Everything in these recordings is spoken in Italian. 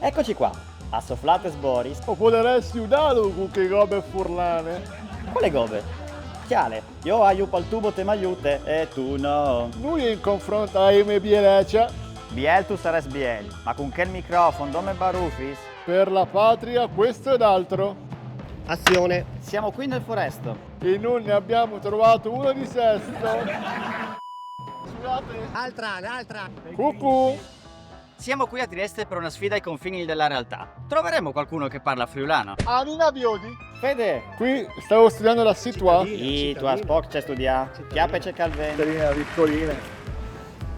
Eccoci qua, a Soflates Boris. O potresti udare con che robe furlane? Quale gobe? Chiale, io aiuto al tubo te m'aiute e tu no. Noi in confronto a me Bieleccia, Biel tu sares biel, ma con che microfono dome barufis? per la patria questo ed altro. Azione. Siamo qui nel foresto. E non ne abbiamo trovato uno di sesto. Scusate. Altra. Cucù. Siamo qui a Trieste per una sfida ai confini della realtà. Troveremo qualcuno che parla friulano? Anina Biodi. Fede! Qui stavo studiando la situa. Sì, tu a Spock c'è studia. Chiappe c'è Calvento. Cittadina piccolina.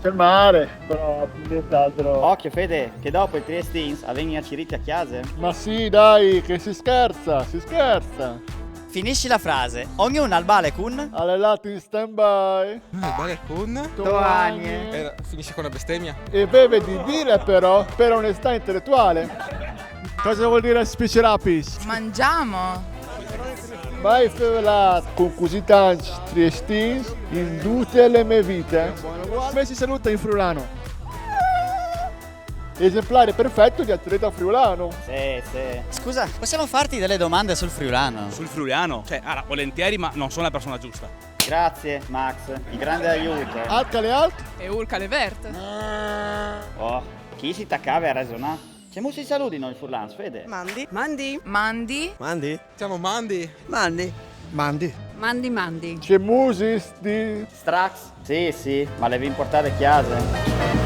C'è il mare, però nient'altro. Occhio Fede, che dopo i Triestins avvengono a Ciriti a chiase. Ma sì, dai, che si scherza. Finisci la frase. Ognuno al bale con... Alle latte in stand-by. Vale con... Toagne. Finisce con una bestemmia. E beve di dire però, per onestà intellettuale. Cosa vuol dire spicerapis? Mangiamo. Mai la con così tanti triestins in tutte le mie vite. Come si saluta in friulano? Esemplare perfetto di atleta friulano. Sì. Scusa, possiamo farti delle domande sul friulano? Sul friulano? Cioè, volentieri, ma non sono la persona giusta. Grazie, Max. Di grande aiuto. Alcale alt. E urcale vert. Oh, chi si taccava a resonare? C'è musi saluti noi furlans, Fede? Mandi. Siamo mandi. Mandi. C'è musis di... Strax? Sì, ma le vi importate chiase.